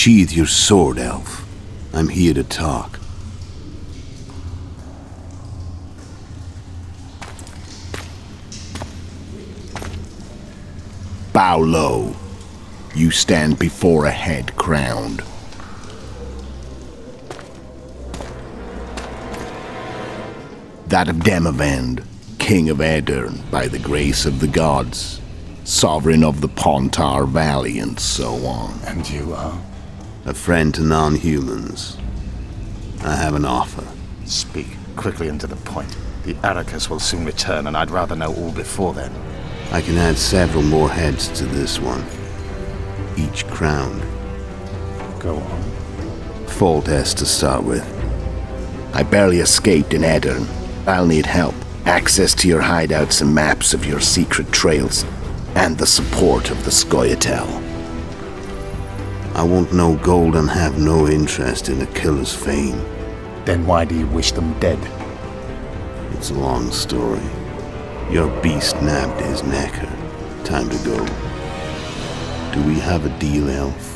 Unsheathe your sword, elf. I'm here to talk. Bow low. You stand before a head crowned. That of Demavend, king of Aedirn by the grace of the gods, sovereign of the Pontar Valley, and so on. And you are? A friend to non-humans. I have an offer. Speak quickly and to the point. The Arrakis will soon return, and I'd rather know all before then. I can add several more heads to this one, each crowned. Go on. Foltest to start with. I barely escaped in Aedirn. I'll need help. Access to your hideouts and maps of your secret trails, and the support of the Scoia'tael. I want no gold and have no interest in a killer's fame. Then why do you wish them dead? It's a long story. Your beast nabbed his necker. Time to go. Do we have a deal, elf?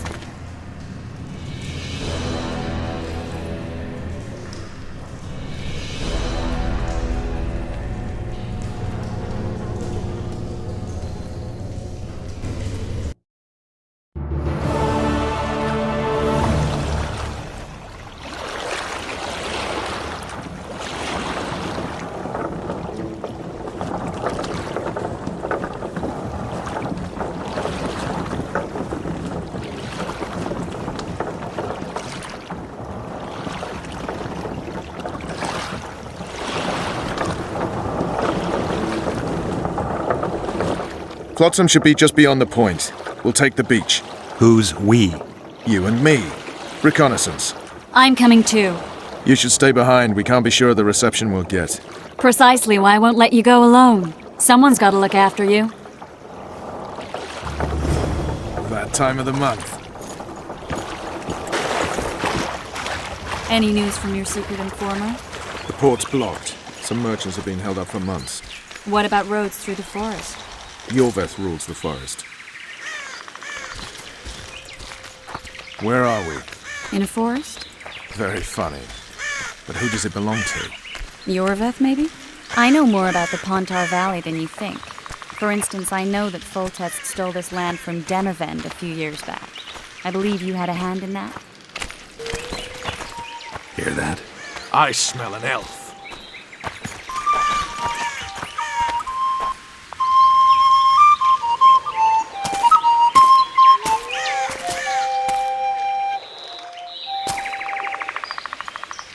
Flotsam should be just beyond the point. We'll take the beach. Who's we? You and me. Reconnaissance. I'm coming too. You should stay behind. We can't be sure of the reception we'll get. Precisely why I won't let you go alone. Someone's got to look after you. That time of the month. Any news from your secret informer? The port's blocked. Some merchants have been held up for months. What about roads through the forest? Yorveth rules the forest. Where are we? In a forest? Very funny. But who does it belong to? Yorveth, maybe? I know more about the Pontar Valley than you think. For instance, I know that Foltest stole this land from Demavend a few years back. I believe you had a hand in that? Hear that? I smell an elf.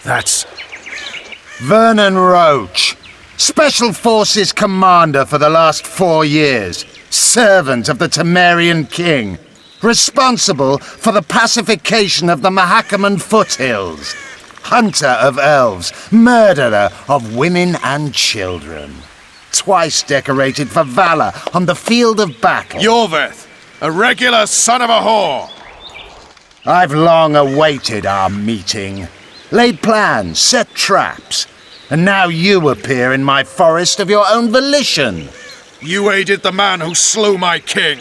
That's Vernon Roach, Special Forces Commander for the last 4 years, servant of the Temerian King, responsible for the pacification of the Mahakaman foothills, hunter of elves, murderer of women and children, twice decorated for valor on the field of battle. Yorveth, a regular son of a whore. I've long awaited our meeting. Laid plans, set traps, and now you appear in my forest of your own volition. You aided the man who slew my king.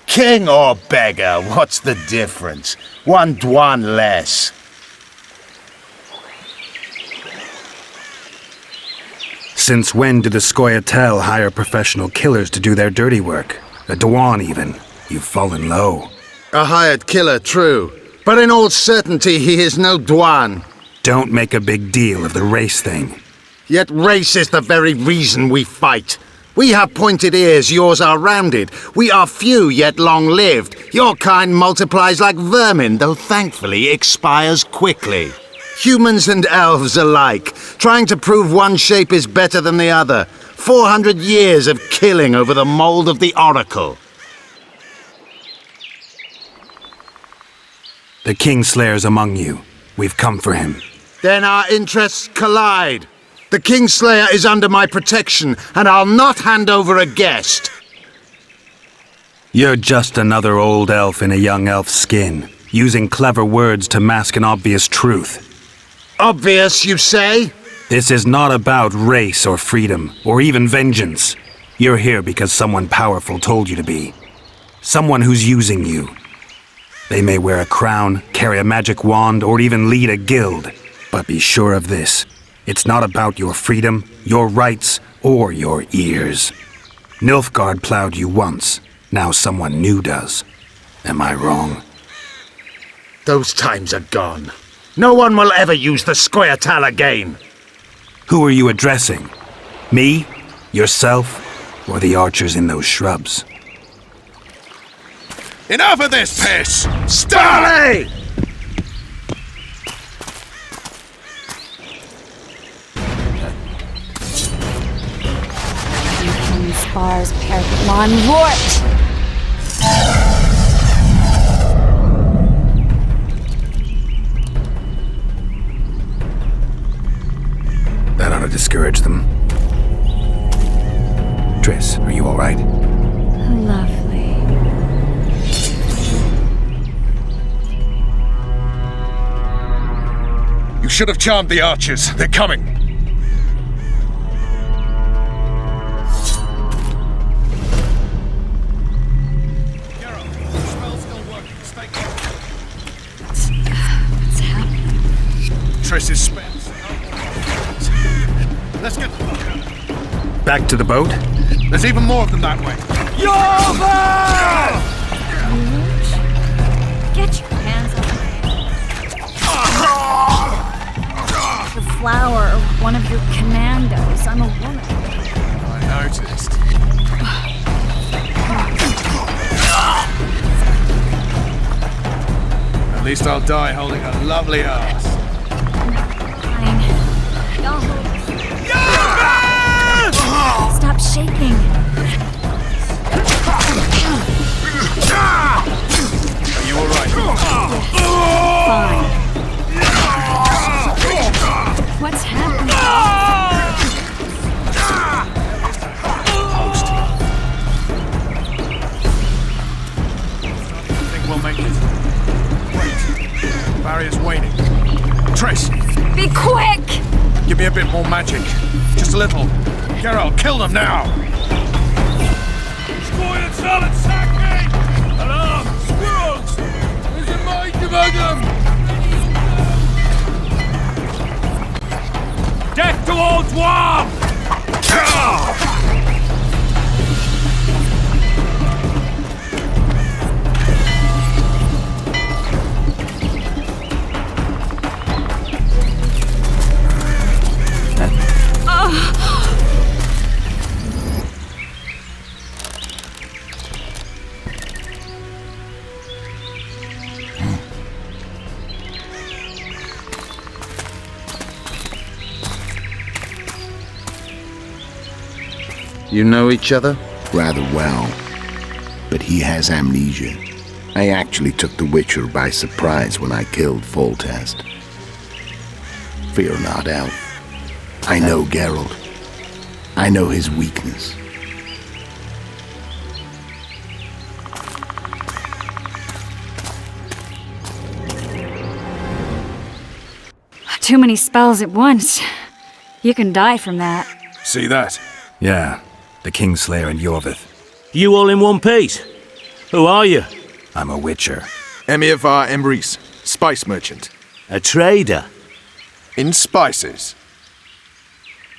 King or beggar, what's the difference? One Dwan less. Since when do the Scoia'tael hire professional killers to do their dirty work? A Dwan even. You've fallen low. A hired killer, true. But in all certainty he is no Dwan. Don't make a big deal of the race thing. Yet race is the very reason we fight. We have pointed ears, yours are rounded. We are few, yet long-lived. Your kind multiplies like vermin, though thankfully expires quickly. Humans and elves alike, trying to prove one shape is better than the other. 400 years of killing over the mold of the Oracle. The Kingslayer's among you. We've come for him. Then our interests collide. The Kingslayer is under my protection, and I'll not hand over a guest. You're just another old elf in a young elf's skin, using clever words to mask an obvious truth. Obvious, you say? This is not about race or freedom, or even vengeance. You're here because someone powerful told you to be. Someone who's using you. They may wear a crown, carry a magic wand, or even lead a guild. But be sure of this. It's not about your freedom, your rights, or your ears. Nilfgaard plowed you once. Now someone new does. Am I wrong? Those times are gone. No one will ever use the Scoia'tael again. Who are you addressing? Me? Yourself? Or the archers in those shrubs? Enough of this piss! Starley! Spars Pergamon Rort! That ought to discourage them. Triss, are you all right? Lovely. You should have charmed the archers. They're coming. What's happening? Triss is spent. Let's get the fuck out. Back to the boat? There's even more of them that way. Get your hands off me. The flower of one of your commandos. I'm a woman. I noticed. At least I'll die holding a lovely ass. Fine. Y'all hold. Stop shaking. Are you alright? Fine. What's happening? Post. Think we'll make it. Wait. Barrier's waning. Triss, Be quick! give me a bit more magic. Just a little. Geralt, kill them now! Scoia'tael and sacking! Alarm! Squirrels! There's a mind among them! Death to all dwarves! You know each other? Rather well. But he has amnesia. I actually took the Witcher by surprise when I killed Foltest. Fear not, Elf. I know Geralt. I know his weakness. Too many spells at once. You can die from that. See that? Yeah, the Kingslayer and Yorvith. You all in one piece? Who are you? I'm a Witcher. Emiavar Emrys, spice merchant. A trader? In spices.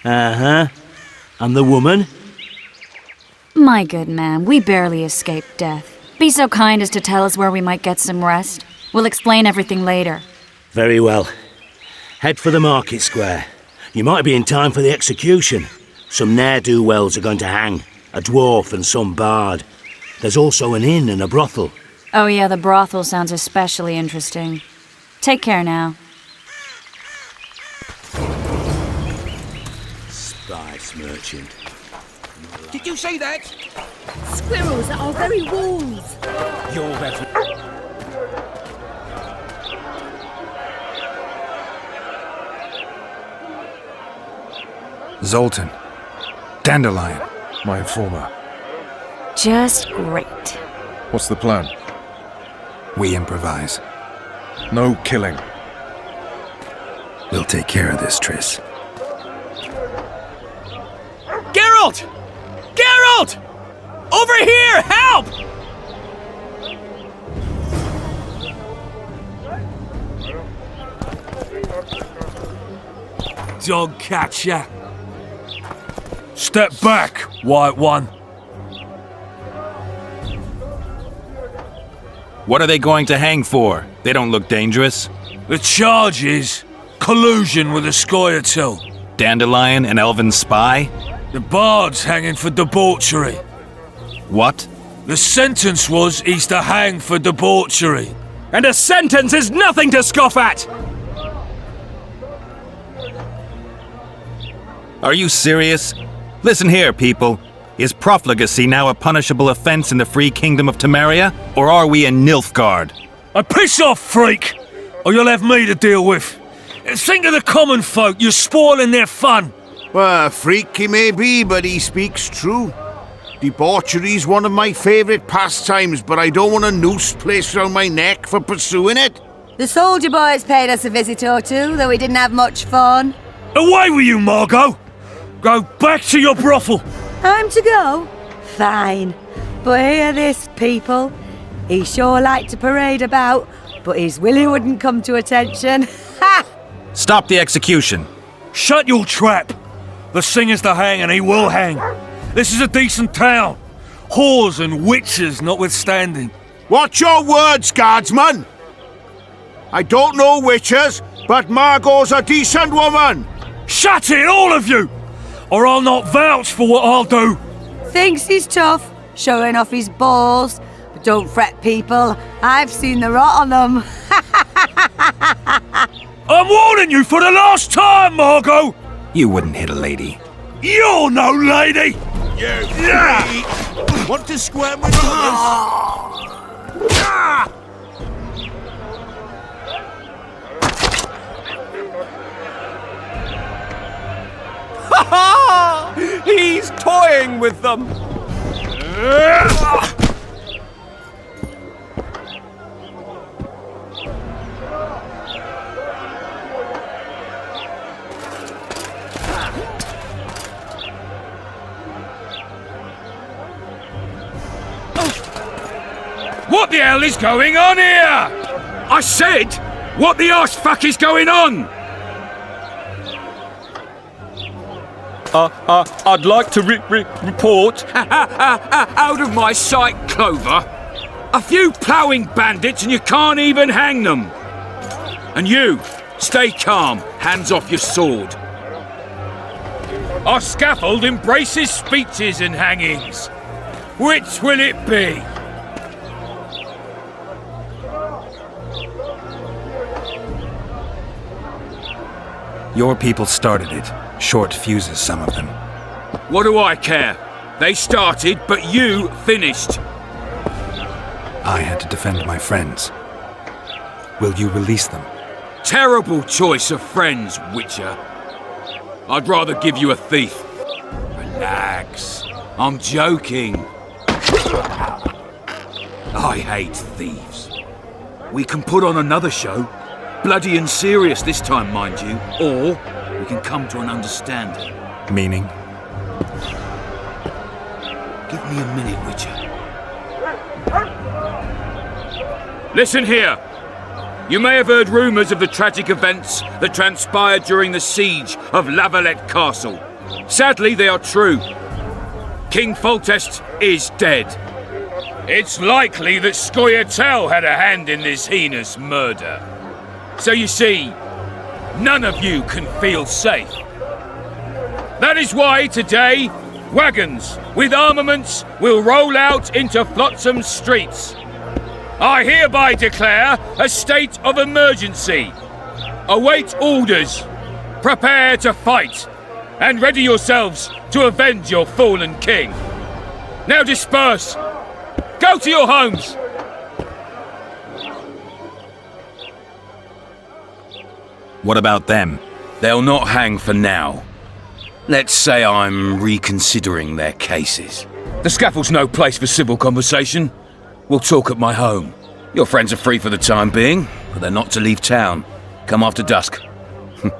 Uh-huh. And the woman? My good man, we barely escaped death. Be so kind as to tell us where we might get some rest. We'll explain everything later. Very well. Head for the market square. You might be in time for the execution. Some ne'er-do-wells are going to hang. A dwarf and some bard. There's also an inn and a brothel. Oh yeah, the brothel sounds especially interesting. Take care now. Spice merchant. Did you see that? Squirrels at our very walls. You're better. Zoltan. Dandelion. My informer. Just great. What's the plan? We improvise. No killing. We'll take care of this, Triss. Geralt! Geralt! Over here! Help! Dog catcher. Step back, White One. What are they going to hang for? They don't look dangerous. The charge is collusion with the Scoia'tael. Dandelion, an elven spy? The bard's hanging for debauchery. What? The sentence was he's to hang for debauchery. And a sentence is nothing to scoff at! Are you serious? Listen here, people. Is profligacy now a punishable offense in the free kingdom of Temeria? Or are we in Nilfgaard? Piss off, freak! Or you'll have me to deal with. Think of the common folk, you're spoiling their fun. Well, a freak he may be, but he speaks true. Debauchery's one of my favourite pastimes, but I don't want a noose placed around my neck for pursuing it. The soldier boys paid us a visit or two, though we didn't have much fun. Away with you, Margot! Go back to your brothel. Time to go? Fine. But hear this, people. He sure liked to parade about, but his Willie wouldn't come to attention. Ha! Stop the execution. Shut your trap. The singer's to hang and he will hang. This is a decent town. Whores and witches notwithstanding. Watch your words, guardsman! I don't know witches, but Margot's a decent woman! Shut it, all of you! Or I'll not vouch for what I'll do. Thinks he's tough, showing off his balls. But don't fret, people. I've seen the rot on them. I'm warning you for the last time, Margot! You wouldn't hit a lady. You're no lady! Want to square with us? He's toying with them! What the hell is going on here? I said, what the arse fuck is going on? I'd like to report. Out of my sight, Clover. A few ploughing bandits and you can't even hang them. And you, stay calm, hands off your sword. Our scaffold embraces speeches and hangings. Which will it be? Your people started it. Short fuses, some of them. What do I care? They started, but you finished. I had to defend my friends. Will you release them? Terrible choice of friends, Witcher. I'd rather give you a thief. Relax. I'm joking. I hate thieves. We can put on another show. Bloody and serious this time, mind you. Or we can come to an understanding. Meaning? Give me a minute, Witcher. Listen here. You may have heard rumours of the tragic events that transpired during the siege of La Valette Castle. Sadly, they are true. King Foltest is dead. It's likely that Scoia'tael had a hand in this heinous murder. So you see, none of you can feel safe. That is why today, wagons with armaments will roll out into Flotsam streets. I hereby declare a state of emergency. Await orders. Prepare to fight. And ready yourselves to avenge your fallen king. Now disperse. Go to your homes. What about them? They'll not hang for now. Let's say I'm reconsidering their cases. The scaffold's no place for civil conversation. We'll talk at my home. Your friends are free for the time being, but they're not to leave town. Come after dusk.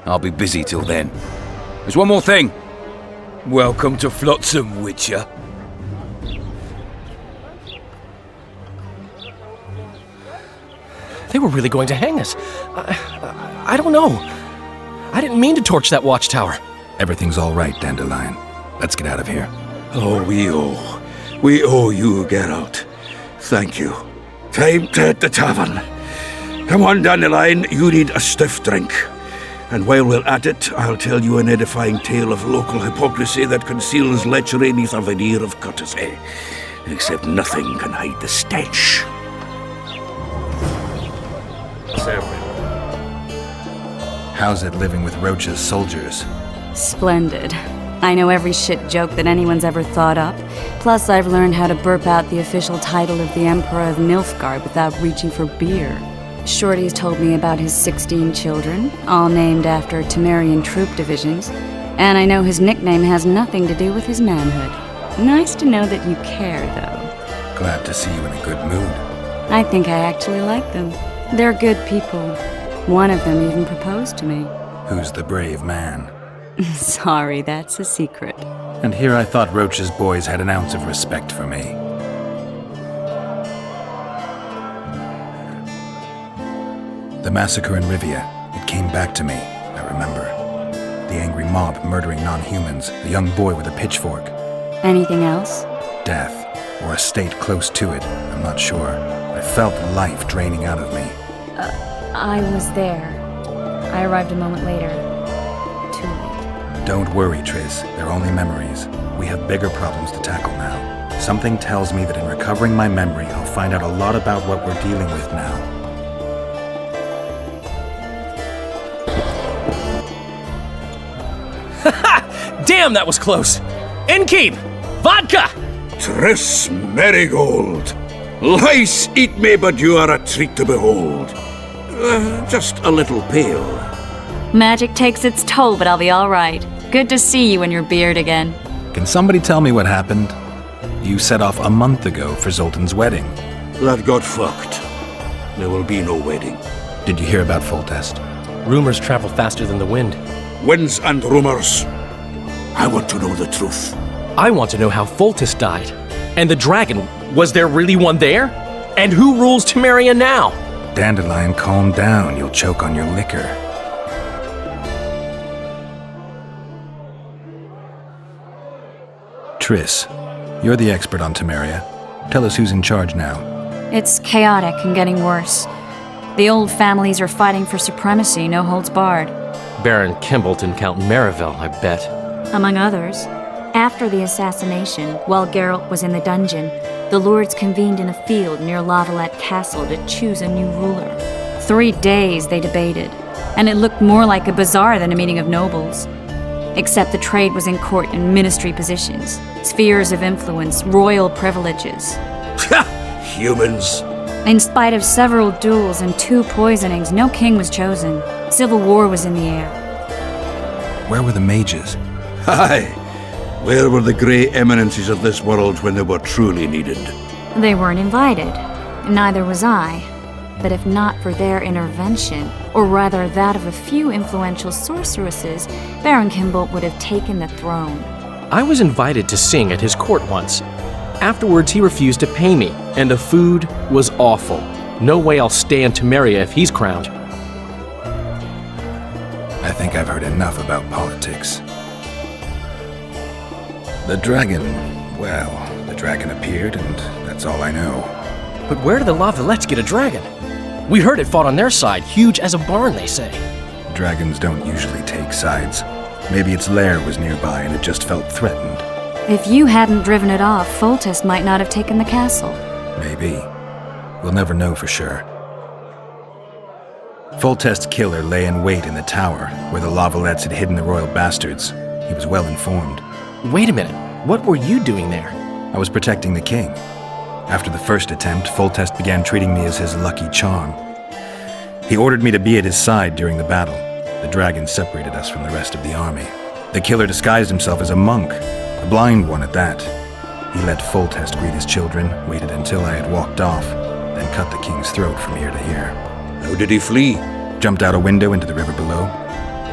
I'll be busy till then. There's one more thing. Welcome to Flotsam, Witcher. They were really going to hang us. I don't know. I didn't mean to torch that watchtower. Everything's all right, Dandelion. Let's get out of here. Oh, we owe you, Geralt. Thank you. Time to hit the tavern. Come on, Dandelion, you need a stiff drink. And while we're at it, I'll tell you an edifying tale of local hypocrisy that conceals lechery neath a veneer of courtesy. Except nothing can hide the stench. How's it living with Roach's soldiers? Splendid. I know every shit joke that anyone's ever thought up. Plus, I've learned how to burp out the official title of the Emperor of Nilfgaard without reaching for beer. Shorty's told me about his 16 children, all named after Temerian troop divisions, and I know his nickname has nothing to do with his manhood. Nice to know that you care, though. Glad to see you in a good mood. I think I actually like them. They're good people. One of them even proposed to me. Who's the brave man? Sorry, that's a secret. And here I thought Roach's boys had an ounce of respect for me. The massacre in Rivia, it came back to me, I remember. The angry mob murdering non-humans, a young boy with a pitchfork. Anything else? Death, or a state close to it, I'm not sure. I felt life draining out of me. I was there. I arrived a moment later. Too late. Don't worry, Triss. They're only memories. We have bigger problems to tackle now. Something tells me that in recovering my memory, I'll find out a lot about what we're dealing with now. Damn, that was close! Innkeep! Vodka! Triss Merigold! Lice eat me, but you are a treat to behold. Just a little pale. Magic takes its toll, but I'll be all right. Good to see you and your beard again. Can somebody tell me what happened? You set off a month ago for Zoltan's wedding. That got fucked. There will be no wedding. Did you hear about Foltest? Rumors travel faster than the wind. Winds and rumors. I want to know the truth. I want to know how Foltest died. And the dragon, was there really one there? And who rules Temeria now? Dandelion, calm down. You'll choke on your liquor. Triss, you're the expert on Temeria. Tell us who's in charge now. It's chaotic and getting worse. The old families are fighting for supremacy, no holds barred. Baron Kimbolt and Count Merivale, I bet. Among others. After the assassination, while Geralt was in the dungeon, the lords convened in a field near Lavalette Castle to choose a new ruler. 3 days they debated, and it looked more like a bazaar than a meeting of nobles. Except the trade was in court and ministry positions, spheres of influence, royal privileges. Humans. In spite of several duels and 2 poisonings, no king was chosen. Civil war was in the air. Where were the mages? Aye. Where were the grey eminences of this world when they were truly needed? They weren't invited. Neither was I. But if not for their intervention, or rather that of a few influential sorceresses, Baron Kimbolt would have taken the throne. I was invited to sing at his court once. Afterwards, he refused to pay me, and the food was awful. No way I'll stay in Temeria if he's crowned. I think I've heard enough about politics. The dragon, well, the dragon appeared, and that's all I know. But where did the Lavalettes get a dragon? We heard it fought on their side, huge as a barn, they say. Dragons don't usually take sides. Maybe its lair was nearby and it just felt threatened. If you hadn't driven it off, Foltest might not have taken the castle. Maybe. We'll never know for sure. Foltest's killer lay in wait in the tower, where the Lavalettes had hidden the royal bastards. He was well informed. Wait a minute. What were you doing there? I was protecting the king. After the first attempt, Foltest began treating me as his lucky charm. He ordered me to be at his side during the battle. The dragon separated us from the rest of the army. The killer disguised himself as a monk, a blind one at that. He let Foltest greet his children, waited until I had walked off, then cut the king's throat from ear to ear. How did he flee? Jumped out a window into the river below.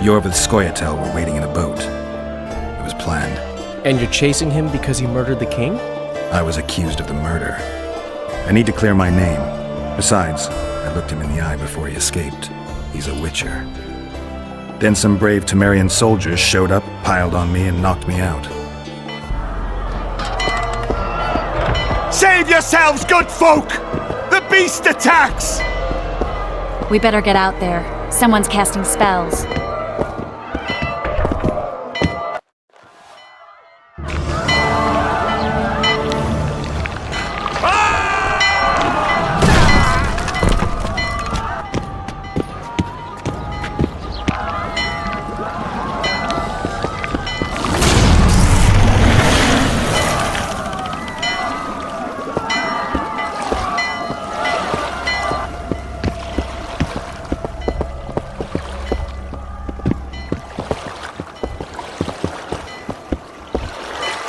Yorv with Scoia'tael were waiting in a boat. It was planned. And you're chasing him because he murdered the king? I was accused of the murder. I need to clear my name. Besides, I looked him in the eye before he escaped. He's a witcher. Then some brave Temerian soldiers showed up, piled on me, and knocked me out. Save yourselves, good folk! The beast attacks! We better get out there. Someone's casting spells.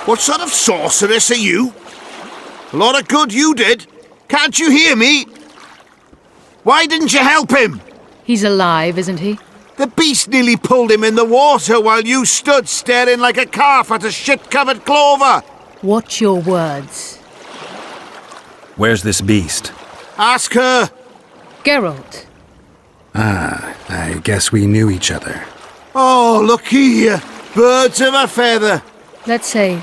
What sort of sorceress are you? A lot of good you did. Can't you hear me? Why didn't you help him? He's alive, isn't he? The beast nearly pulled him in the water while you stood staring like a calf at a shit-covered clover. Watch your words. Where's this beast? Ask her. Geralt. Ah, I guess we knew each other. Oh, look here. Birds of a feather. Let's say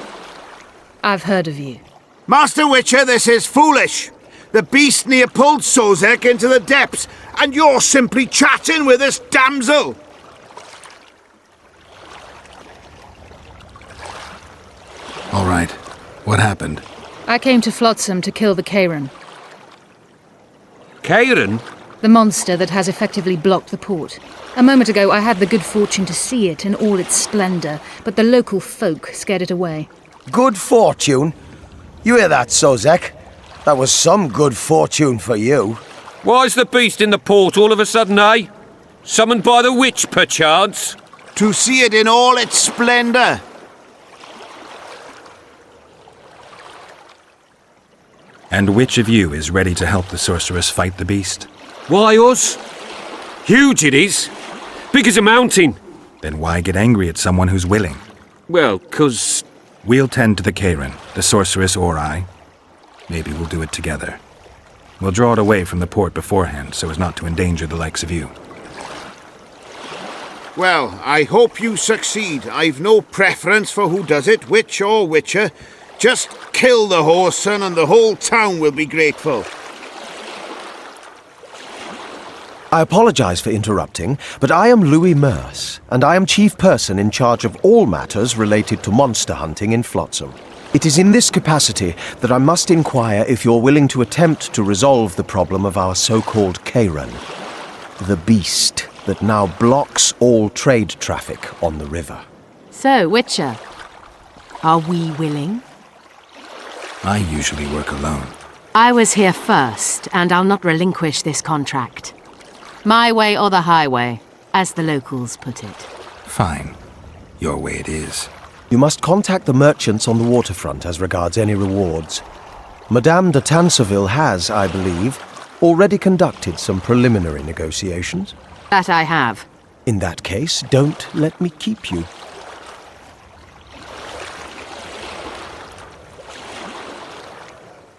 I've heard of you. Master Witcher, this is foolish. The beast near pulled Sozek into the depths, and you're simply chatting with this damsel. All right. What happened? I came to Flotsam to kill the Kairan, Kairan? the monster that has effectively blocked the port. A moment ago, I had the good fortune to see it in all its splendor, but the local folk scared it away. Good fortune? You hear that, Sozek? That was some good fortune for you. Why's the beast in the port all of a sudden, eh? Summoned by the witch, perchance? To see it in all its splendor. And which of you is ready to help the sorceress fight the beast? Why us? Huge it is. Big as a mountain. Then why get angry at someone who's willing? Well, 'cause... We'll tend to the Kairan, the sorceress or I. Maybe we'll do it together. We'll draw it away from the port beforehand so as not to endanger the likes of you. Well, I hope you succeed. I've no preference for who does it, witch or witcher. Just kill the whoreson and the whole town will be grateful. I apologize for interrupting, but I am Louis Merce, and I am chief person in charge of all matters related to monster hunting in Flotsam. It is in this capacity that I must inquire if you're willing to attempt to resolve the problem of our so-called Kairan, the beast that now blocks all trade traffic on the river. So, Witcher, are we willing? I usually work alone. I was here first, and I'll not relinquish this contract. My way or the highway, as the locals put it. Fine. Your way it is. You must contact the merchants on the waterfront as regards any rewards. Madame de Tanseville has, I believe, already conducted some preliminary negotiations. That I have. In that case, don't let me keep you.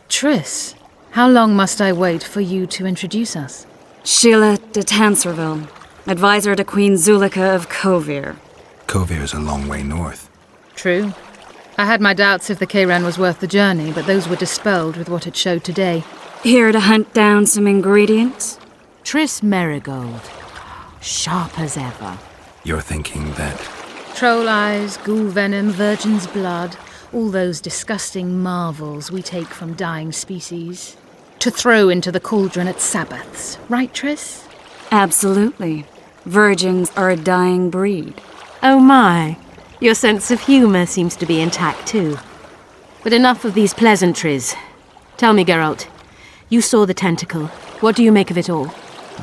Triss, how long must I wait for you to introduce us? Sheila de Tanserville, advisor to Queen Zulika of Kovir. Kovir's a long way north. True. I had my doubts if the Kairan was worth the journey, but those were dispelled with what it showed today. Here to hunt down some ingredients? Triss Merigold. Sharp as ever. You're thinking that... Troll eyes, ghoul venom, virgin's blood, all those disgusting marvels we take from dying species. To throw into the cauldron at Sabbaths, right, Triss? Absolutely. Virgins are a dying breed. Oh my, your sense of humour seems to be intact too. But enough of these pleasantries. Tell me, Geralt, you saw the tentacle. What do you make of it all?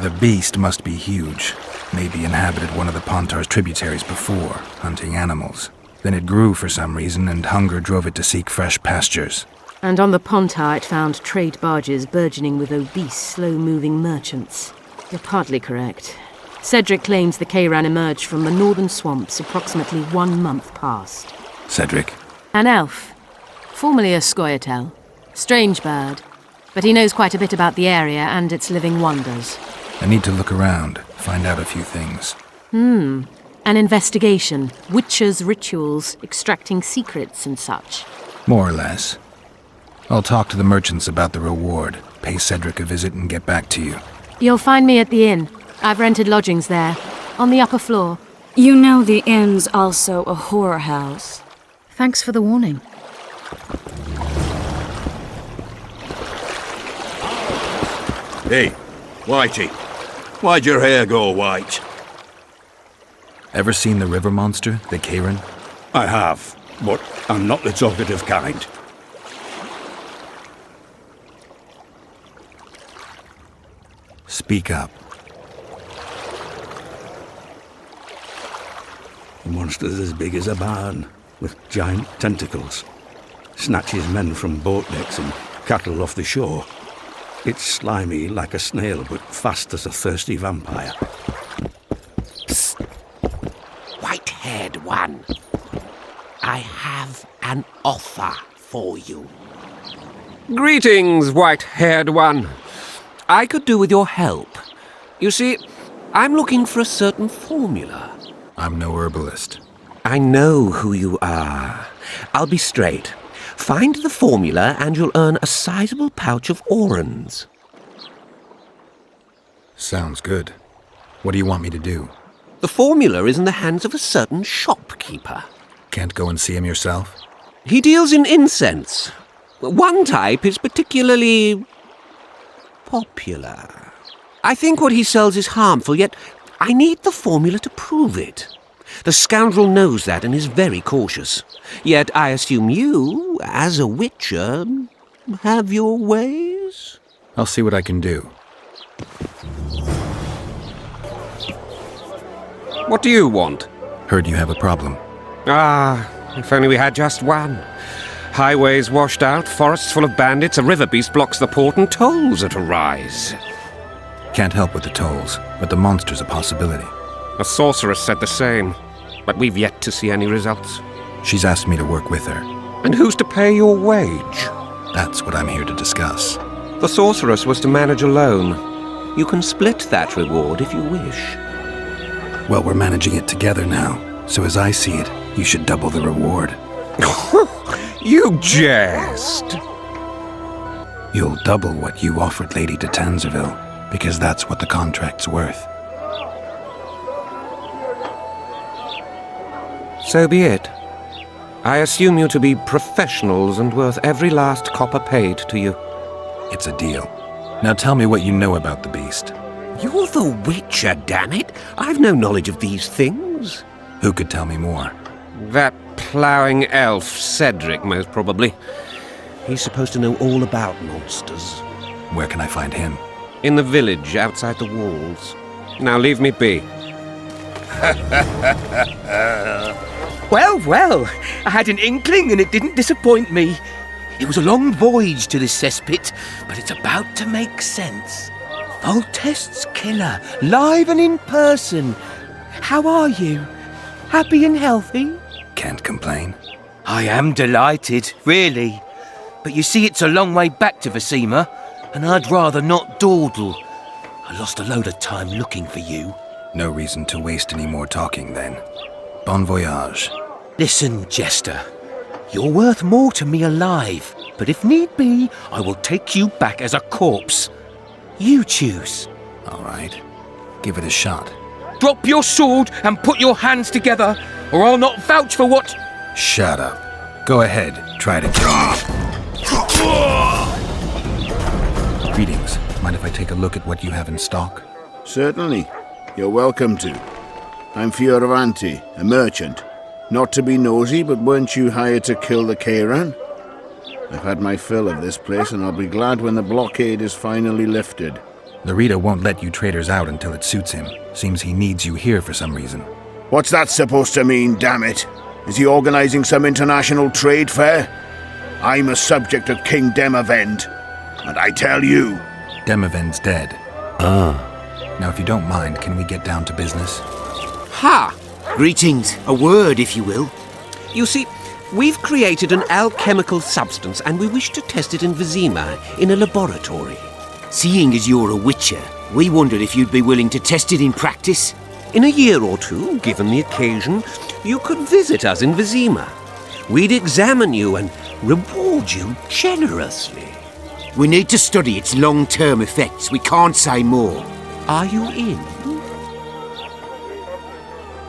The beast must be huge. Maybe inhabited one of the Pontar's tributaries before, hunting animals. Then it grew for some reason, and hunger drove it to seek fresh pastures. And on the Pontar it found trade barges burgeoning with obese, slow-moving merchants. You're partly correct. Cedric claims the Kairan emerged from the northern swamps approximately 1 month past. Cedric? An elf. Formerly a Scoia'tael. Strange bird. But he knows quite a bit about the area and its living wonders. I need to look around, find out a few things. An investigation, witches' rituals, extracting secrets and such. More or less. I'll talk to the merchants about the reward, pay Cedric a visit, and get back to you. You'll find me at the inn. I've rented lodgings there, on the upper floor. You know the inn's also a whorehouse. Thanks for the warning. Hey, Whitey, why'd your hair go white? Ever seen the river monster, the Karen? I have, but I'm not the talkative kind. Speak up. The monster's as big as a barn, with giant tentacles. Snatches men from boat decks and cattle off the shore. It's slimy like a snail, but fast as a thirsty vampire. Psst. White-haired one. I have an offer for you. Greetings, white-haired one. I could do with your help. You see, I'm looking for a certain formula. I'm no herbalist. I know who you are. I'll be straight. Find the formula and you'll earn a sizable pouch of orans. Sounds good. What do you want me to do? The formula is in the hands of a certain shopkeeper. Can't go and see him yourself? He deals in incense. One type is particularly popular. I think what he sells is harmful, yet I need the formula to prove it. The scoundrel knows that and is very cautious. Yet I assume you, as a witcher, have your ways? I'll see what I can do. What do you want? Heard you have a problem. Ah, if only we had just one. Highways washed out, forests full of bandits, a river beast blocks the port, and tolls at a rise. Can't help with the tolls, but the monster's a possibility. A sorceress said the same, but we've yet to see any results. She's asked me to work with her. And who's to pay your wage? That's what I'm here to discuss. The sorceress was to manage alone. You can split that reward if you wish. Well, we're managing it together now, so as I see it, you should double the reward. You jest! You'll double what you offered Lady de Tanzerville, because that's what the contract's worth. So be it. I assume you to be professionals and worth every last copper paid to you. It's a deal. Now tell me what you know about the beast. You're the Witcher, damn it! I've no knowledge of these things. Who could tell me more? That ploughing elf, Cedric, most probably. He's supposed to know all about monsters. Where can I find him? In the village, outside the walls. Now leave me be. Well, well, I had an inkling and it didn't disappoint me. It was a long voyage to this cesspit, but it's about to make sense. Voltest's killer, live and in person. How are you? Happy and healthy? Can't complain. I am delighted, really. But you see, it's a long way back to Vasima, and I'd rather not dawdle. I lost a load of time looking for you. No reason to waste any more talking, then. Bon voyage. Listen, Jester. You're worth more to me alive, but if need be, I will take you back as a corpse. You choose. All right. Give it a shot. Drop your sword and put your hands together, or I'll not vouch for what... Shut up. Go ahead. Try to kill me. Greetings. Mind if I take a look at what you have in stock? Certainly. You're welcome to. I'm Fioravanti, a merchant. Not to be nosy, but weren't you hired to kill the Kairan? I've had my fill of this place, and I'll be glad when the blockade is finally lifted. Larita won't let you traders out until it suits him. Seems he needs you here for some reason. What's that supposed to mean, damn it? Is he organizing some international trade fair? I'm a subject of King Demavend, and I tell you... Demavend's dead. Ah. Now, if you don't mind, can we get down to business? Ha! Greetings. A word, if you will. You see, we've created an alchemical substance and we wish to test it in Vizima, in a laboratory. Seeing as you're a witcher, we wondered if you'd be willing to test it in practice. In a year or two, given the occasion, you could visit us in Vizima. We'd examine you and reward you generously. We need to study its long-term effects. We can't say more. Are you in?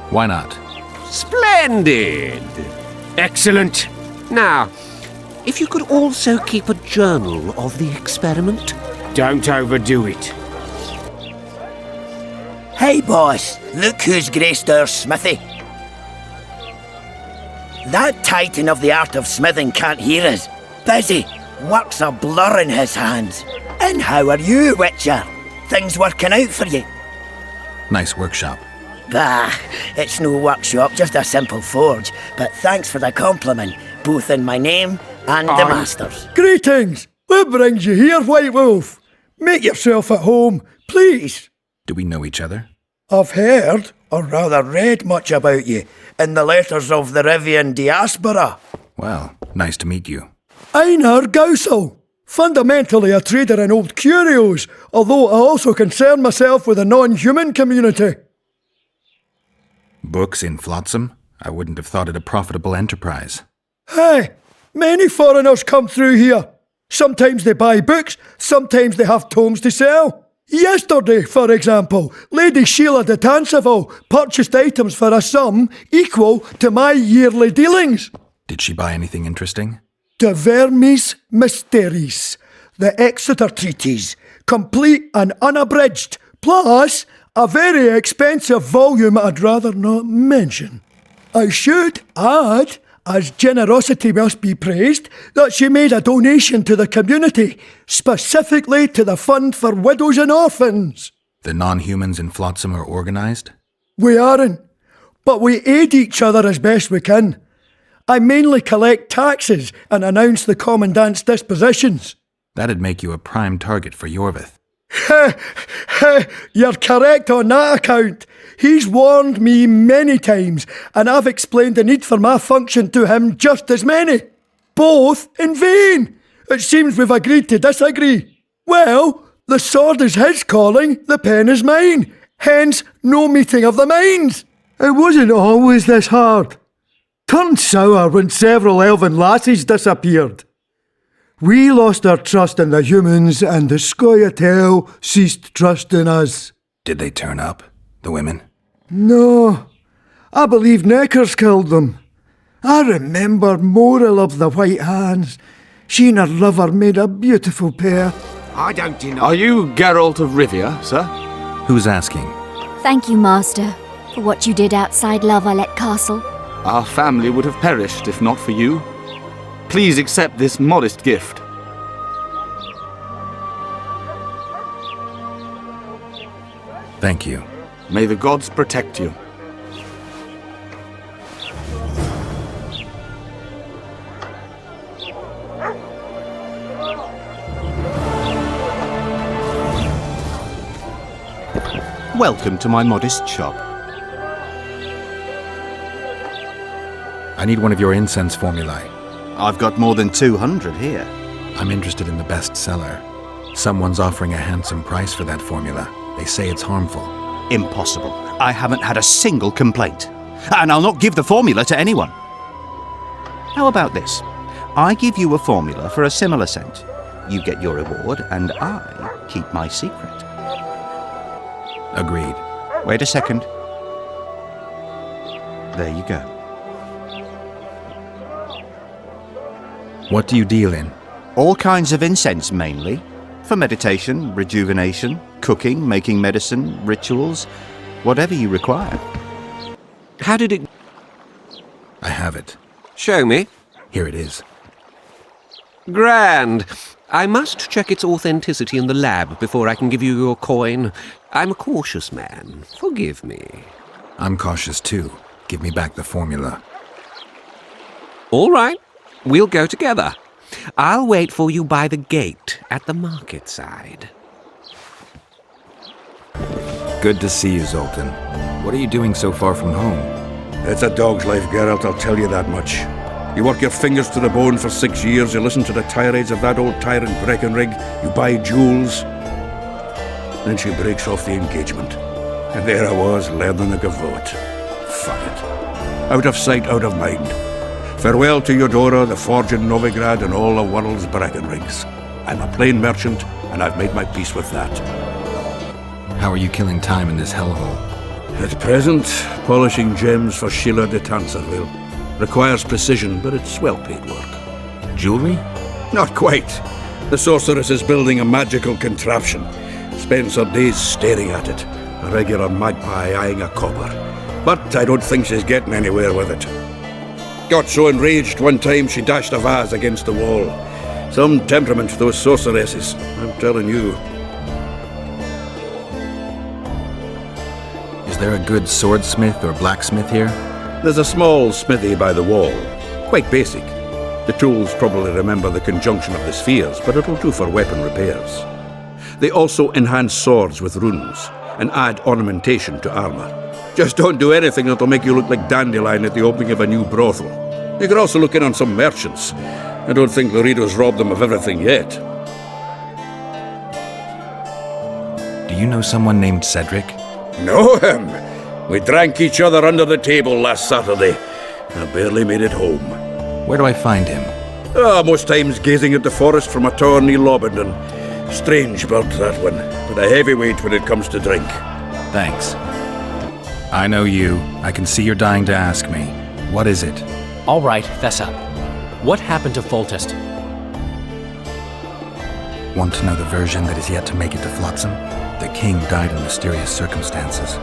Why not? Splendid! Excellent. Now, if you could also keep a journal of the experiment. Don't overdo it. Hey, boss, look who's graced our smithy. That titan of the art of smithing can't hear us. Busy, work's a blur in his hands. And how are you, Witcher? Things working out for you? Nice workshop. Bah, it's no workshop, just a simple forge. But thanks for the compliment, both in my name and the master's. Greetings! What brings you here, White Wolf? Make yourself at home, please. Do we know each other? I've heard, or rather read much about you, in the letters of the Rivian diaspora. Well, nice to meet you. Einar Gausel, fundamentally a trader in old curios, although I also concern myself with the non-human community. Books in Flotsam? I wouldn't have thought it a profitable enterprise. Hey, many foreigners come through here. Sometimes they buy books, sometimes they have tomes to sell. Yesterday, for example, Lady Sheila de Tanseville purchased items for a sum equal to my yearly dealings. Did she buy anything interesting? De Vermis Mysteries, the Exeter Treatise, complete and unabridged, plus a very expensive volume I'd rather not mention. I should add, as generosity must be praised, that she made a donation to the community, specifically to the Fund for Widows and Orphans. The non-humans in Flotsam are organized? We aren't, but we aid each other as best we can. I mainly collect taxes and announce the Commandant's dispositions. That'd make you a prime target for Yorvith. You're correct on that account. He's warned me many times, and I've explained the need for my function to him just as many. Both in vain. It seems we've agreed to disagree. Well, the sword is his calling, the pen is mine. Hence, no meeting of the minds. It wasn't always this hard. Turned sour when several elven lassies disappeared. We lost our trust in the humans, and the Scoia'tael ceased trust in us. Did they turn up, the women? No, I believe Neckers killed them. I remember Moril of the White Hands. She and her lover made a beautiful pair. I don't deny. Are you Geralt of Rivia, sir? Who's asking? Thank you, Master, for what you did outside Lavalet Castle. Our family would have perished if not for you. Please accept this modest gift. Thank you. May the gods protect you. Welcome to my modest shop. I need one of your incense formulae. I've got more than 200 here. I'm interested in the best seller. Someone's offering a handsome price for that formula. They say it's harmful. Impossible. I haven't had a single complaint. And I'll not give the formula to anyone. How about this? I give you a formula for a similar scent. You get your reward, and I keep my secret. Agreed. Wait a second. There you go. What do you deal in? All kinds of incense, mainly. For meditation, rejuvenation, cooking, making medicine, rituals, whatever you require. How did it... I have it. Show me. Here it is. Grand. I must check its authenticity in the lab before I can give you your coin. I'm a cautious man. Forgive me. I'm cautious too. Give me back the formula. All right. We'll go together. I'll wait for you by the gate at the market side. Good to see you, Zoltan. What are you doing so far from home? It's a dog's life, Geralt, I'll tell you that much. You work your fingers to the bone for 6 years, you listen to the tirades of that old tyrant Breckenrig, you buy jewels. Then she breaks off the engagement. And there I was, learning a gavotte. Fuck it. Out of sight, out of mind. Farewell to Eudora, the forge in Novigrad, and all the world's bragging rigs. I'm a plain merchant, and I've made my peace with that. How are you killing time in this hellhole? At present, polishing gems for Sheila de Tanserville. Requires precision, but it's well-paid work. Jewelry? Not quite. The sorceress is building a magical contraption. Spends her days staring at it. A regular magpie eyeing a copper. But I don't think she's getting anywhere with it. Got so enraged one time she dashed a vase against the wall. Some temperament, those sorceresses, I'm telling you. Is there a good swordsmith or blacksmith here? There's a small smithy by the wall. Quite basic. The tools probably remember the conjunction of the spheres, but it'll do for weapon repairs. They also enhance swords with runes and add ornamentation to armor. Just don't do anything that'll make you look like Dandelion at the opening of a new brothel. You could also look in on some merchants. I don't think Loredo's robbed them of everything yet. Do you know someone named Cedric? Know him? We drank each other under the table last Saturday. I barely made it home. Where do I find him? Most times gazing at the forest from a tower near Lobendon. Strange bird, that one, but a heavyweight when it comes to drink. Thanks. I know you. I can see you're dying to ask me. What is it? All right, fess up. What happened to Foltest? Want to know the version that is yet to make it to Flotsam? The king died in mysterious circumstances.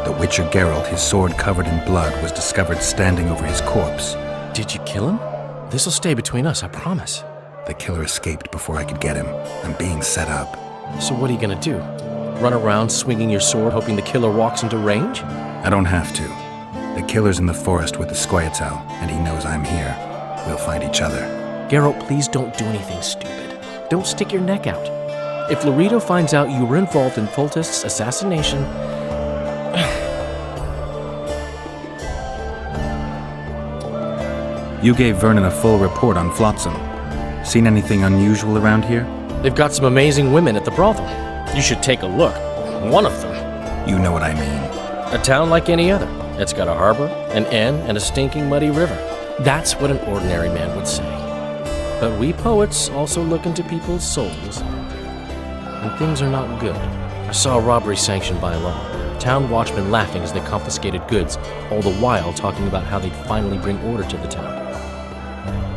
The Witcher Geralt, his sword covered in blood, was discovered standing over his corpse. Did you kill him? This'll stay between us, I promise. The killer escaped before I could get him. I'm being set up. So what are you gonna do? Run around swinging your sword hoping the killer walks into range? I don't have to. The killer's in the forest with the Scoia'tael, and he knows I'm here. We'll find each other. Geralt, please don't do anything stupid. Don't stick your neck out. If Loredo finds out you were involved in Foltest's assassination... You gave Vernon a full report on Flotsam. Seen anything unusual around here? They've got some amazing women at the brothel. You should take a look. One of them. You know what I mean. A town like any other. It's got a harbor, an inn, and a stinking muddy river. That's what an ordinary man would say. But we poets also look into people's souls. And things are not good. I saw a robbery sanctioned by law. Town watchmen laughing as they confiscated goods, all the while talking about how they'd finally bring order to the town.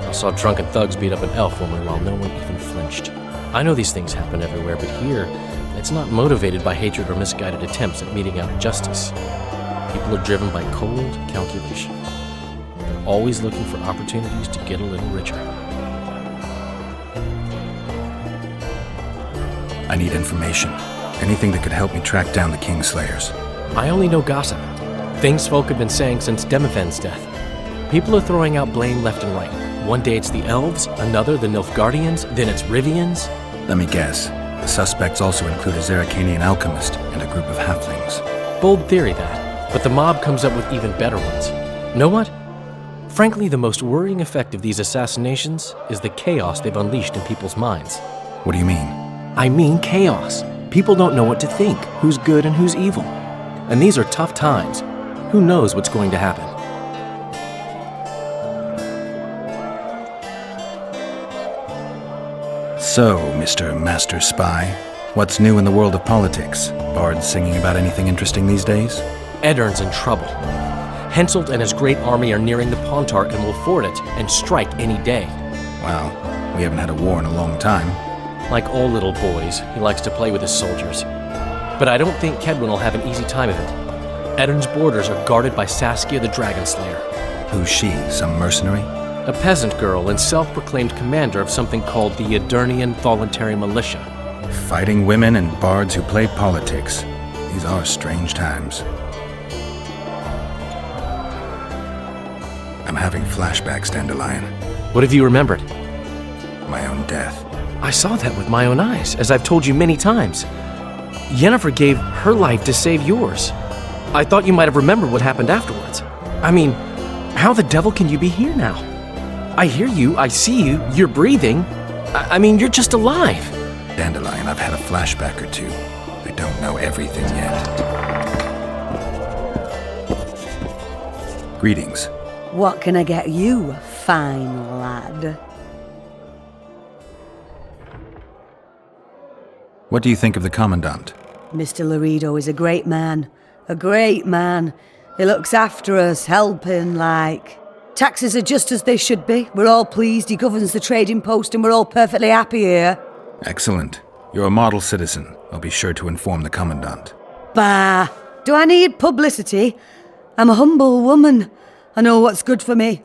I saw drunken thugs beat up an elf woman while no one even flinched. I know these things happen everywhere, but here, it's not motivated by hatred or misguided attempts at meting out justice. People are driven by cold calculation. They're always looking for opportunities to get a little richer. I need information. Anything that could help me track down the Kingslayers. I only know gossip. Things folk have been saying since Demophen's death. People are throwing out blame left and right. One day it's the elves, another the Nilfgaardians, then it's Rivians. Let me guess. The suspects also include a Zerrikanian alchemist and a group of halflings. Bold theory, that. But the mob comes up with even better ones. Know what? Frankly, the most worrying effect of these assassinations is the chaos they've unleashed in people's minds. What do you mean? I mean chaos. People don't know what to think, who's good and who's evil. And these are tough times. Who knows what's going to happen? So, Mr. Master Spy, what's new in the world of politics? Bards singing about anything interesting these days? Eddern's in trouble. Henselt and his great army are nearing the Pontar and will ford it and strike any day. Wow, we haven't had a war in a long time. Like all little boys, he likes to play with his soldiers. But I don't think Kedwin will have an easy time of it. Eddern's borders are guarded by Saskia the Dragon Slayer. Who's she, some mercenary? A peasant girl and self-proclaimed commander of something called the Edirnian Voluntary Militia. Fighting women and bards who play politics. These are strange times. I'm having flashbacks, Dandelion. What have you remembered? My own death. I saw that with my own eyes, as I've told you many times. Yennefer gave her life to save yours. I thought you might have remembered what happened afterwards. I mean, how the devil can you be here now? I hear you, I see you, you're breathing. I mean, you're just alive. Dandelion, I've had a flashback or two. I don't know everything yet. What can I get you, fine lad? What do you think of the Commandant? Mr. Laredo is a great man. A great man. He looks after us, helping, like. Taxes are just as they should be. We're all pleased he governs the trading post and we're all perfectly happy here. Excellent. You're a model citizen. I'll be sure to inform the Commandant. Bah! Do I need publicity? I'm a humble woman. I know what's good for me.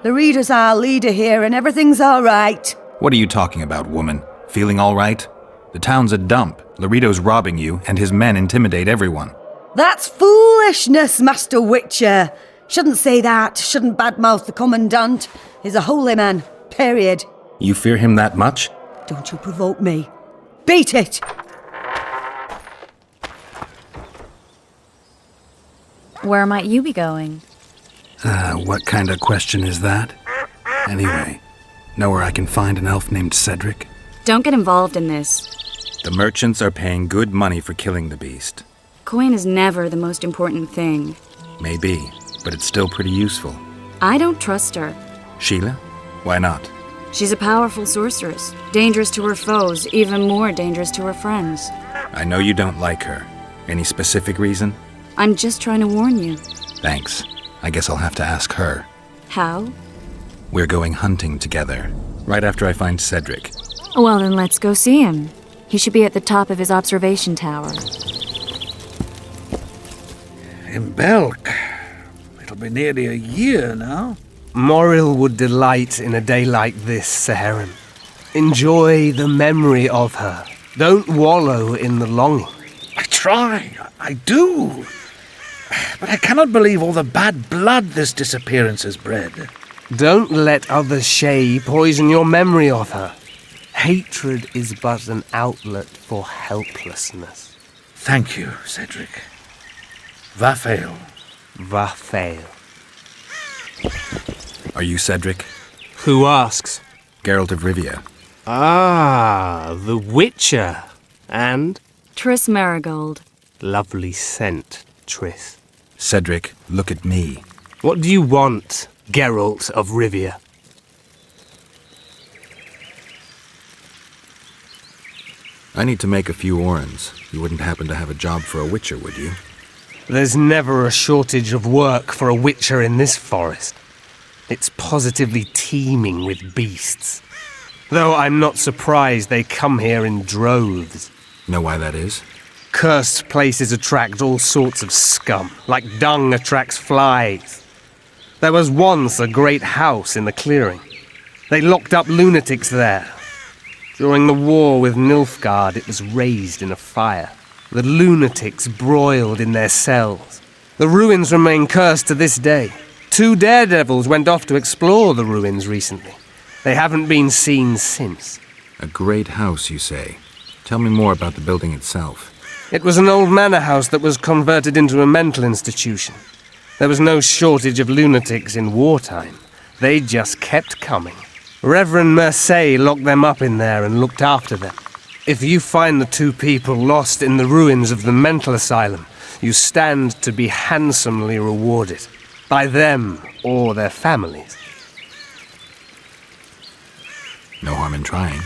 Laredo's our leader here and everything's all right. What are you talking about, woman? Feeling all right? The town's a dump. Laredo's robbing you, and his men intimidate everyone. That's foolishness, Master Witcher. Shouldn't say that. Shouldn't badmouth the Commandant. He's a holy man. Period. You fear him that much? Don't you provoke me. Beat it! Where might you be going? What kind of question is that? Anyway, know where I can find an elf named Cedric? Don't get involved in this. The merchants are paying good money for killing the beast. Coin is never the most important thing. Maybe, but it's still pretty useful. I don't trust her. Sheila? Why not? She's a powerful sorceress. Dangerous to her foes, even more dangerous to her friends. I know you don't like her. Any specific reason? I'm just trying to warn you. Thanks. I guess I'll have to ask her. How? We're going hunting together, right after I find Cedric. Well, then let's go see him. He should be at the top of his observation tower. In Belk. It'll be nearly a year now. Moril would delight in a day like this, Seherim. Enjoy the memory of her. Don't wallow in the longing. I try. I do. But I cannot believe all the bad blood this disappearance has bred. Don't let other Shay poison your memory of her. Hatred is but an outlet for helplessness. Thank you, Cedric. Vafael. Vafael. Are you Cedric? Who asks? Geralt of Rivia. Ah, the Witcher. And? Triss Marigold. Lovely scent, Triss. Cedric, look at me. What do you want, Geralt of Rivia? I need to make a few orens. You wouldn't happen to have a job for a witcher, would you? There's never a shortage of work for a witcher in this forest. It's positively teeming with beasts. Though I'm not surprised they come here in droves. Know why that is? Cursed places attract all sorts of scum, like dung attracts flies. There was once a great house in the clearing. They locked up lunatics there. During the war with Nilfgaard, it was raised in a fire. The lunatics broiled in their cells. The ruins remain cursed to this day. 2 daredevils went off to explore the ruins recently. They haven't been seen since. A great house, you say. Tell me more about the building itself. It was an old manor house that was converted into a mental institution. There was no shortage of lunatics in wartime. They just kept coming. Reverend Mercey locked them up in there and looked after them. If you find the 2 people lost in the ruins of the mental asylum, you stand to be handsomely rewarded. By them or their families. No harm in trying.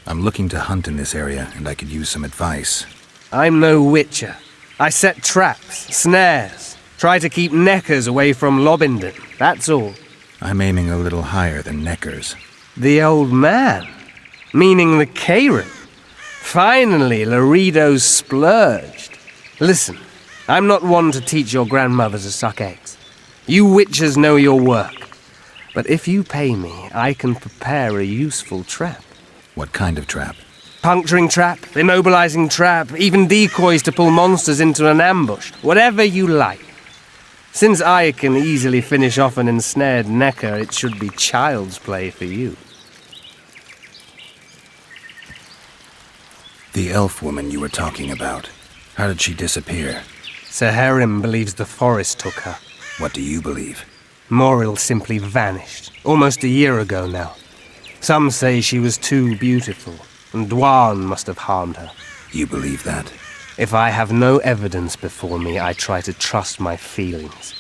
I'm looking to hunt in this area, and I could use some advice. I'm no witcher. I set traps, snares, try to keep neckers away from Lobindon, that's all. I'm aiming a little higher than Neckers. The old man? Meaning the Kayran? Finally, Laredo's splurged. Listen, I'm not one to teach your grandmother to suck eggs. You witchers know your work. But if you pay me, I can prepare a useful trap. What kind of trap? Puncturing trap, immobilizing trap, even decoys to pull monsters into an ambush. Whatever you like. Since I can easily finish off an ensnared Necker, it should be child's play for you. The elf woman you were talking about. How did she disappear? Seherim believes the forest took her. What do you believe? Moril simply vanished, almost a year ago now. Some say she was too beautiful, and Dwan must have harmed her. You believe that? If I have no evidence before me, I try to trust my feelings.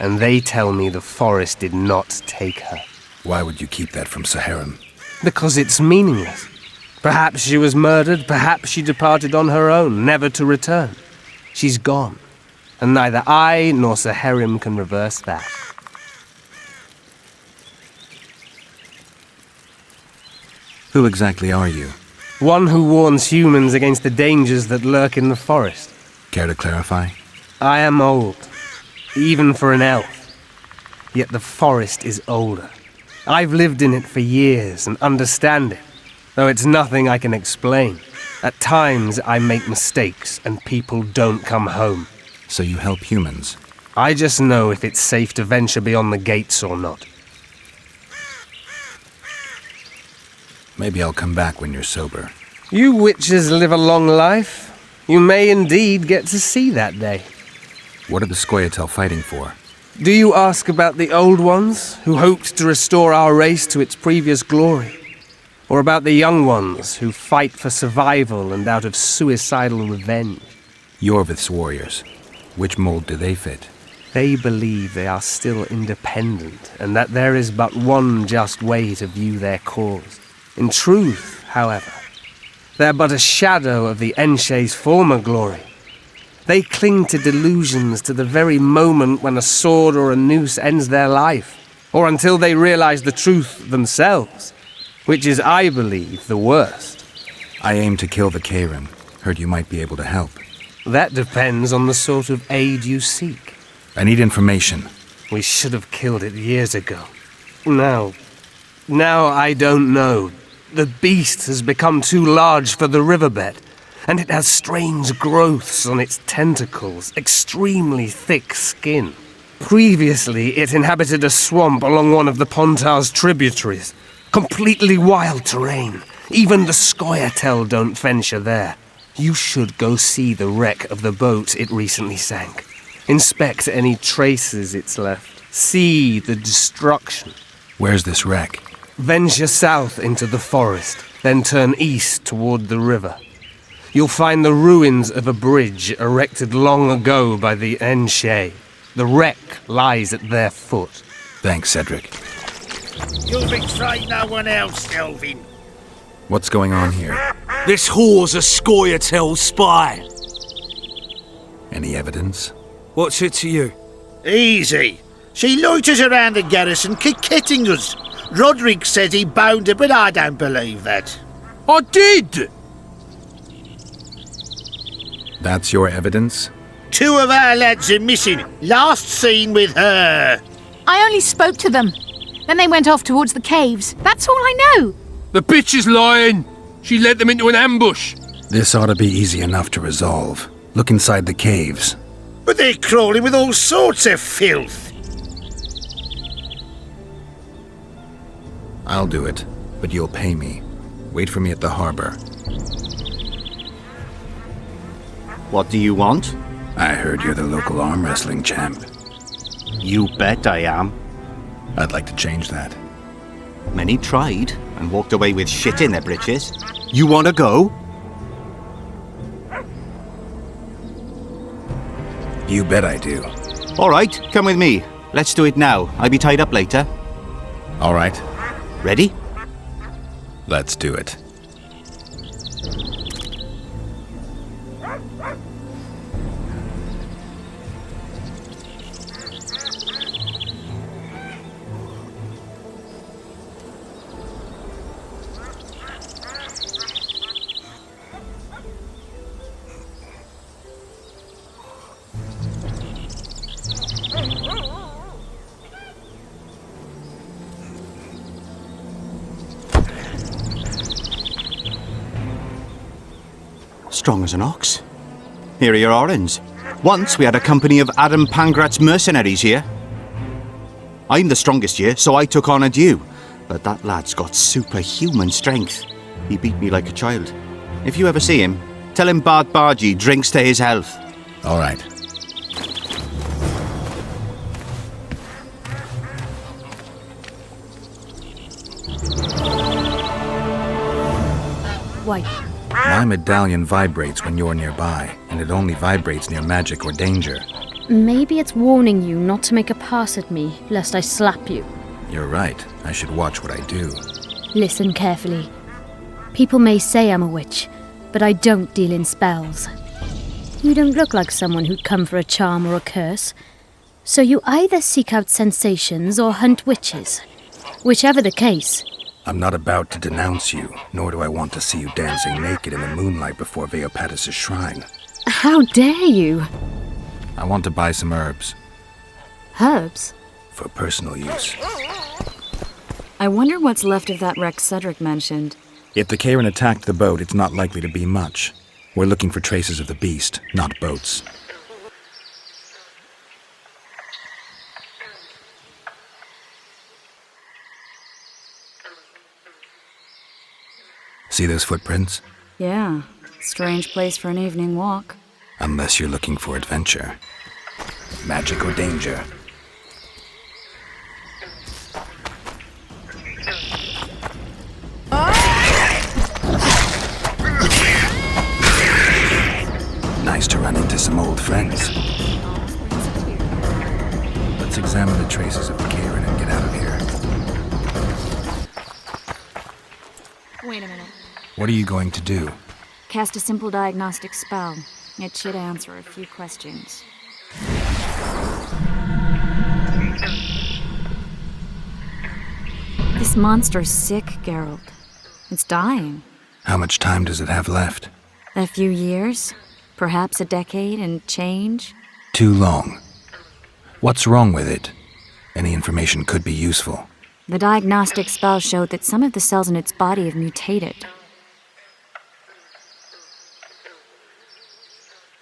and they tell me the forest did not take her. Why would you keep that from Saharim? Because it's meaningless. Perhaps she was murdered, perhaps she departed on her own, never to return. She's gone, and neither I nor Saharim can reverse that. Who exactly are you? One who warns humans against the dangers that lurk in the forest. Care to clarify? I am old, even for an elf. Yet the forest is older. I've lived in it for years and understand it, though it's nothing I can explain. At times I make mistakes and people don't come home. So you help humans? I just know if it's safe to venture beyond the gates or not. Maybe I'll come back when you're sober. You witches live a long life. You may indeed get to see that day. What are the Scoia'tael fighting for? Do you ask about the old ones, who hoped to restore our race to its previous glory? Or about the young ones, who fight for survival and out of suicidal revenge? Yorvith's warriors. Which mold do they fit? They believe they are still independent, and that there is but one just way to view their cause. In truth, however, they're but a shadow of the Enshay's former glory. They cling to delusions to the very moment when a sword or a noose ends their life, or until they realize the truth themselves, which is, I believe, the worst. I aim to kill the Kayran. Heard you might be able to help. That depends on the sort of aid you seek. I need information. We should have killed it years ago. Now I don't know. The beast has become too large for the riverbed, and it has strange growths on its tentacles, extremely thick skin. Previously, it inhabited a swamp along one of the Pontar's tributaries. Completely wild terrain. Even the Scoia'tael don't venture there. You should go see the wreck of the boat it recently sank. Inspect any traces it's left. See the destruction. Where's this wreck? Venture south into the forest, then turn east toward the river. You'll find the ruins of a bridge erected long ago by the Enshay. The wreck lies at their foot. Thanks, Cedric. You'll betray no one else, Elvin. What's going on here? This whore's a Scoia'tael spy. Any evidence? What's it to you? Easy. She loiters around the garrison, kick-kitting us. Roderick says he bound her, but I don't believe that. I did! That's your evidence? 2 of our lads are missing. Last seen with her. I only spoke to them. Then they went off towards the caves. That's all I know. The bitch is lying. She led them into an ambush. This ought to be easy enough to resolve. Look inside the caves. But they're crawling with all sorts of filth. I'll do it, but you'll pay me. Wait for me at the harbor. What do you want? I heard you're the local arm wrestling champ. You bet I am. I'd like to change that. Many tried and walked away with shit in their britches. You want to go? You bet I do. All right, come with me. Let's do it now. I'll be tied up later. All right. Ready? Let's do it. Strong as an ox. Here are your orens. Once we had a company of Adam Pangrat's mercenaries here. I'm the strongest here, so I took on a due. But that lad's got superhuman strength. He beat me like a child. If you ever see him, tell him Bart Bargy drinks to his health. All right. Why? My medallion vibrates when you're nearby, and it only vibrates near magic or danger. Maybe it's warning you not to make a pass at me, lest I slap you. You're right. I should watch what I do. Listen carefully. People may say I'm a witch, but I don't deal in spells. You don't look like someone who'd come for a charm or a curse. So you either seek out sensations or hunt witches. Whichever the case. I'm not about to denounce you, nor do I want to see you dancing naked in the moonlight before Veopatis' shrine. How dare you? I want to buy some herbs. Herbs? For personal use. I wonder what's left of that wreck Cedric mentioned. If the Karen attacked the boat, it's not likely to be much. We're looking for traces of the beast, not boats. See those footprints? Yeah, strange place for an evening walk. Unless you're looking for adventure. Magic or danger. Nice to run into some old friends. Let's examine the traces of the Karen and get out of here. Wait a minute. What are you going to do? Cast a simple diagnostic spell. It should answer a few questions. This monster's sick, Geralt. It's dying. How much time does it have left? A few years? Perhaps a decade and change? Too long. What's wrong with it? Any information could be useful. The diagnostic spell showed that some of the cells in its body have mutated.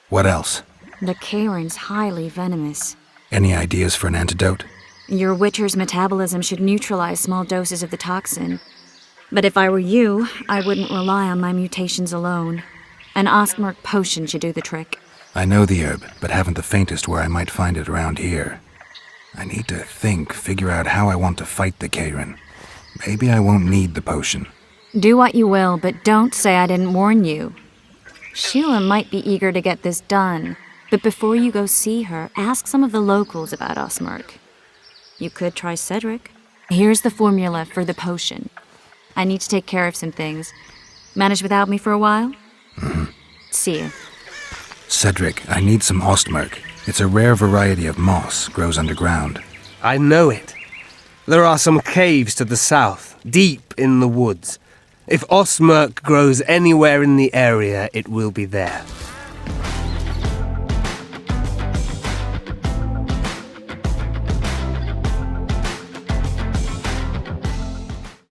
What else? The Karen's highly venomous. Any ideas for an antidote? Your Witcher's metabolism should neutralize small doses of the toxin. But if I were you, I wouldn't rely on my mutations alone. An Ostmark potion should do the trick. I know the herb, but haven't the faintest where I might find it around here. I need to figure out how I want to fight the Karen. Maybe I won't need the potion. Do what you will, but don't say I didn't warn you. Sheila might be eager to get this done, but before you go see her, ask some of the locals about Ostmark. You could try Cedric. Here's the formula for the potion. I need to take care of some things. Manage without me for a while? See you. Cedric, I need some Ostmark. It's a rare variety of moss, grows underground. I know it. There are some caves to the south, deep in the woods. If Ostmark grows anywhere in the area, it will be there.